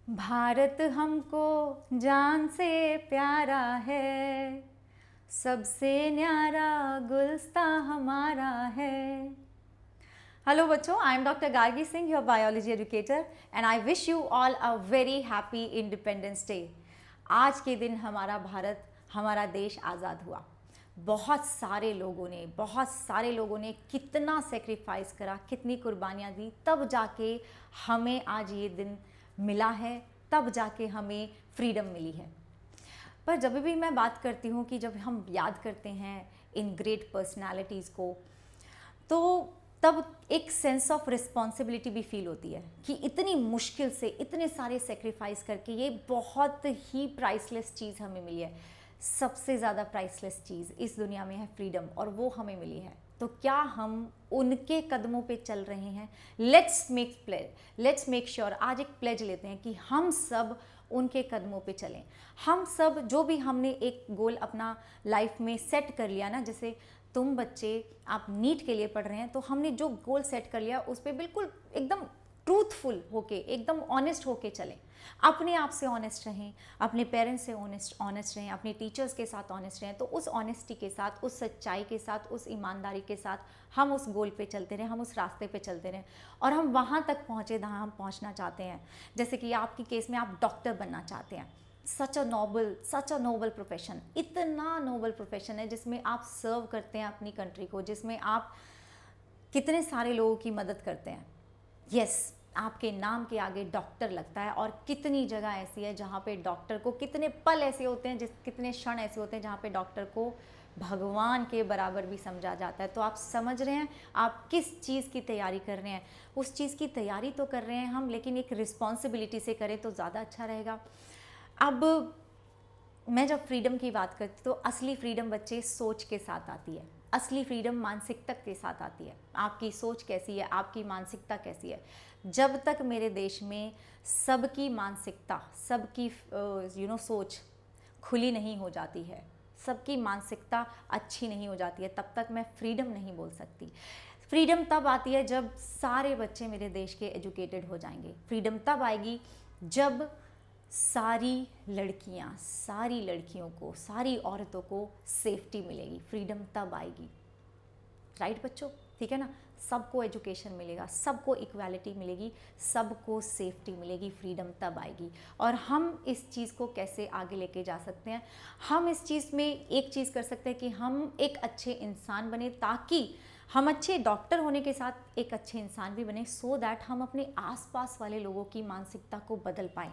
भारत हमको जान से प्यारा है, सबसे न्यारा गुलस्ता हमारा है। हेलो बच्चों, I am doctor Gargi Singh, your biology educator, and I wish you all a very happy Independence day. आज के दिन हमारा भारत, हमारा देश आज़ाद हुआ। बहुत सारे लोगों ने कितना सेक्रीफाइस करा, कितनी कुर्बानियाँ दी, तब जाके हमें आज ये दिन मिला है, तब जाके हमें फ्रीडम मिली है। पर जब भी मैं बात करती हूँ कि जब हम याद करते हैं इन ग्रेट पर्सनालिटीज़ को, तो तब एक सेंस ऑफ रिस्पॉन्सिबिलिटी भी फील होती है कि इतनी मुश्किल से इतने सारे सेक्रीफाइस करके ये बहुत ही प्राइसलेस चीज़ हमें मिली है। सबसे ज़्यादा प्राइसलेस चीज़ इस दुनिया में है फ्रीडम, और वो हमें मिली है। तो क्या हम उनके कदमों पे चल रहे हैं? लेट्स मेक श्योर, आज एक प्लेज लेते हैं कि हम सब उनके कदमों पे चलें। हम सब जो भी हमने एक गोल अपना लाइफ में सेट कर लिया ना, जैसे तुम बच्चे आप नीट के लिए पढ़ रहे हैं, तो हमने जो गोल सेट कर लिया उस पर बिल्कुल एकदम ट्रूथफुल होके, एकदम ऑनेस्ट होके चलें। अपने आप से ऑनेस्ट रहें, अपने पेरेंट्स से ऑनेस्ट रहें, अपने टीचर्स के साथ ऑनेस्ट रहें। तो उस ऑनेस्टी के साथ, उस सच्चाई के साथ, उस ईमानदारी के साथ हम उस गोल पे चलते रहें, हम उस रास्ते पे चलते रहें, और हम वहाँ तक पहुँचे जहाँ हम पहुँचना चाहते हैं। जैसे कि आपकी केस में आप डॉक्टर बनना चाहते हैं। सच अ नोबल प्रोफेशन, इतना नोबल प्रोफेशन है जिसमें आप सर्व करते हैं अपनी कंट्री को, जिसमें आप कितने सारे लोगों की मदद करते हैं। यस, आपके नाम के आगे डॉक्टर लगता है, और कितनी जगह ऐसी है जहाँ पे डॉक्टर को, कितने पल ऐसे होते हैं, कितने क्षण ऐसे होते हैं जहाँ पे डॉक्टर को भगवान के बराबर भी समझा जाता है। तो आप समझ रहे हैं आप किस चीज़ की तैयारी कर रहे हैं। उस चीज़ की तैयारी तो कर रहे हैं हम, लेकिन एक रिस्पॉन्सिबिलिटी से करें तो ज़्यादा अच्छा रहेगा। अब मैं जब फ्रीडम की बात करती हूँ, तो असली फ्रीडम बच्चे सोच के साथ आती है। असली फ्रीडम मानसिकता के साथ आती है। आपकी सोच कैसी है, आपकी मानसिकता कैसी है। जब तक मेरे देश में सबकी मानसिकता, सबकी सोच खुली नहीं हो जाती है, सबकी मानसिकता अच्छी नहीं हो जाती है, तब तक मैं फ्रीडम नहीं बोल सकती। फ्रीडम तब आती है जब सारे बच्चे मेरे देश के एजुकेटेड हो जाएंगे। फ्रीडम तब आएगी जब सारी लड़कियों को, सारी औरतों को सेफ्टी मिलेगी। फ्रीडम तब आएगी, राइट बच्चों? ठीक है ना? सबको एजुकेशन मिलेगा, सबको इक्वालिटी मिलेगी, सबको सेफ्टी मिलेगी। फ्रीडम तब आएगी। और हम इस चीज़ को कैसे आगे लेके जा सकते हैं? हम इस चीज़ में एक चीज़ कर सकते हैं कि हम एक अच्छे इंसान बने, ताकि हम अच्छे डॉक्टर होने के साथ एक अच्छे इंसान भी बने, सो दैट हम अपने आसपास वाले लोगों की मानसिकता को बदल पाएँ।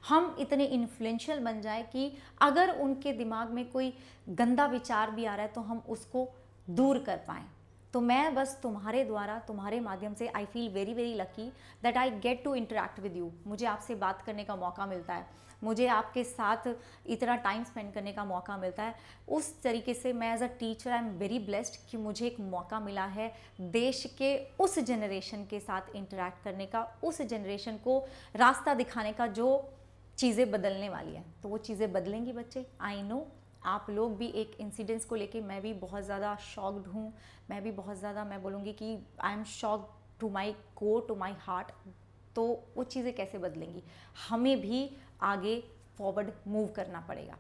हम इतने इन्फ्लुएंशियल बन जाए कि अगर उनके दिमाग में कोई गंदा विचार भी आ रहा है तो हम उसको दूर कर पाएँ। तो मैं बस तुम्हारे द्वारा, तुम्हारे माध्यम से, I feel very very lucky that I get to interact with you. मुझे आपसे बात करने का मौका मिलता है, मुझे आपके साथ इतना टाइम स्पेंड करने का मौका मिलता है। उस तरीके से मैं as a teacher I am very blessed कि मुझे एक मौका मिला है देश के उस जनरेशन के साथ इंटरेक्ट करने का, उस जनरेशन को रास्ता दिखाने का जो चीज़ें बदलने वाली है। तो वो चीज़ें बदलेंगी बच्चे, आई नो। आप लोग भी एक इंसिडेंट्स को लेके, मैं भी बहुत ज़्यादा शॉक्ड हूँ। मैं भी बहुत ज़्यादा, मैं बोलूँगी कि I am shocked to my core, to my heart. तो वो चीज़ें कैसे बदलेंगी? हमें भी आगे फॉरवर्ड मूव करना पड़ेगा।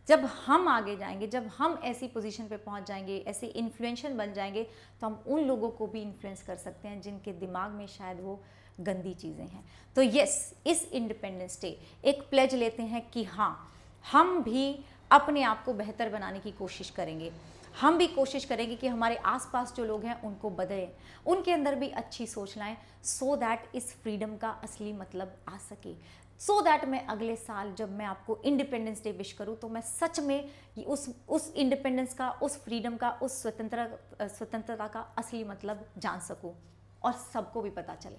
जब हम आगे जाएंगे, जब हम ऐसी पोजीशन पे पहुंच जाएंगे, ऐसे इन्फ्लुएंशियल बन जाएंगे, तो हम उन लोगों को भी इन्फ्लुएंस कर सकते हैं जिनके दिमाग में शायद वो गंदी चीज़ें हैं। तो यस, इस इंडिपेंडेंस डे एक प्लेज लेते हैं कि हाँ, हम भी अपने आप को बेहतर बनाने की कोशिश करेंगे। हम भी कोशिश करेंगे कि हमारे आसपास जो लोग हैं उनको बदलें, उनके अंदर भी अच्छी सोच लाएं, सो दैट इस फ्रीडम का असली मतलब आ सके। सो दैट मैं अगले साल जब मैं आपको इंडिपेंडेंस डे विश करूं, तो मैं सच में उस इंडिपेंडेंस का, उस फ्रीडम का, उस स्वतंत्रता का असली मतलब जान सकूं, और सबको भी पता चले।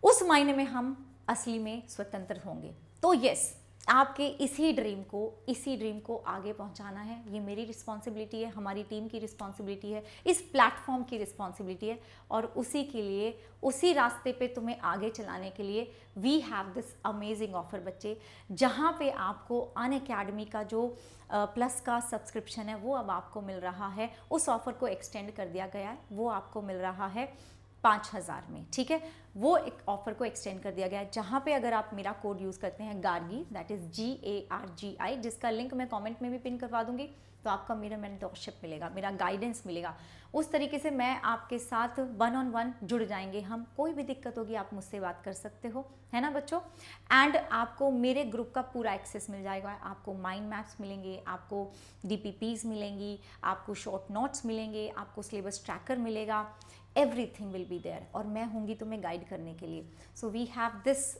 उस मायने में हम असली में स्वतंत्र होंगे। तो यस, आपके इसी ड्रीम को आगे पहुंचाना है। ये मेरी रिस्पॉन्सिबिलिटी है, हमारी टीम की रिस्पॉन्सिबिलिटी है, इस प्लेटफॉर्म की रिस्पॉन्सिबिलिटी है। और उसी के लिए, उसी रास्ते पे तुम्हें आगे चलाने के लिए we have this amazing offer बच्चे, जहाँ पे आपको अनअकैडमी का जो प्लस का सब्सक्रिप्शन है वो अब आपको मिल रहा है। उस ऑफर को एक्सटेंड कर दिया गया है, वो आपको मिल रहा है 5,000 में, ठीक है। वो एक ऑफर को एक्सटेंड कर दिया गया है, जहाँ पे अगर आप मेरा कोड यूज़ करते हैं गार्गी, दैट इज़ GARGI, जिसका लिंक मैं कमेंट में भी पिन करवा दूंगी, तो आपका मेरा मेंटरशिप मिलेगा, मेरा गाइडेंस मिलेगा। उस तरीके से मैं आपके साथ 1-on-1 जुड़ जाएंगे हम। कोई भी दिक्कत होगी आप मुझसे बात कर सकते हो, है ना बच्चों। एंड आपको मेरे ग्रुप का पूरा एक्सेस मिल जाएगा, आपको माइंड मैप्स मिलेंगे, आपको DPPs मिलेंगी, आपको शॉर्ट नोट्स मिलेंगे, आपको सिलेबस ट्रैकर मिलेगा, एवरीथिंग विल बी देयर, और मैं होंगी तुम्हें गाइड करने के लिए। So we have this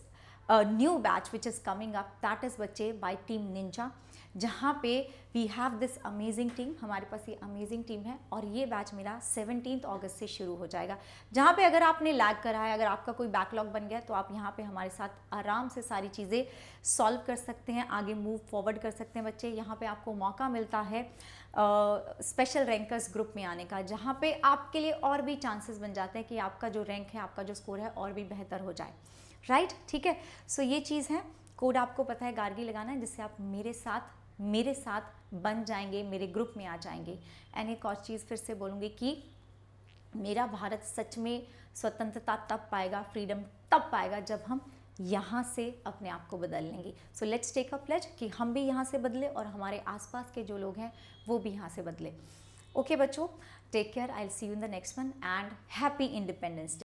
new batch which is coming up, that is बच्चे बाय टीम निंजा, जहाँ पे we have this amazing team. हमारे पास ये अमेजिंग टीम है, और ये बैच मेरा 17 अगस्त से शुरू हो जाएगा, जहाँ पे अगर आपने लैग करा है, अगर आपका कोई बैकलॉग बन गया, तो आप यहाँ पे हमारे साथ आराम से सारी चीज़ें सॉल्व कर सकते हैं, आगे मूव फॉरवर्ड कर सकते हैं बच्चे। यहाँ पे आपको मौका मिलता है स्पेशल रैंकर्स ग्रुप में आने का, जहाँ पे आपके लिए और भी चांसेस बन जाते हैं कि आपका जो रैंक है, आपका जो स्कोर है, और भी बेहतर हो जाए, राइट, ठीक है। सो ये चीज़ है, कोड आपको पता है गार्गी लगाना है, जिससे आप मेरे साथ बन जाएंगे, मेरे ग्रुप में आ जाएंगे। एंड एक और चीज़ फिर से बोलूँगी कि मेरा भारत सच में स्वतंत्रता तब पाएगा, फ्रीडम तब पाएगा, जब हम यहाँ से अपने आप को बदल लेंगे। So let's take a pledge कि हम भी यहाँ से बदले, और हमारे आसपास के जो लोग हैं वो भी यहाँ से बदले। ओके बच्चों, take care, I will see you in the next one, and happy Independence day.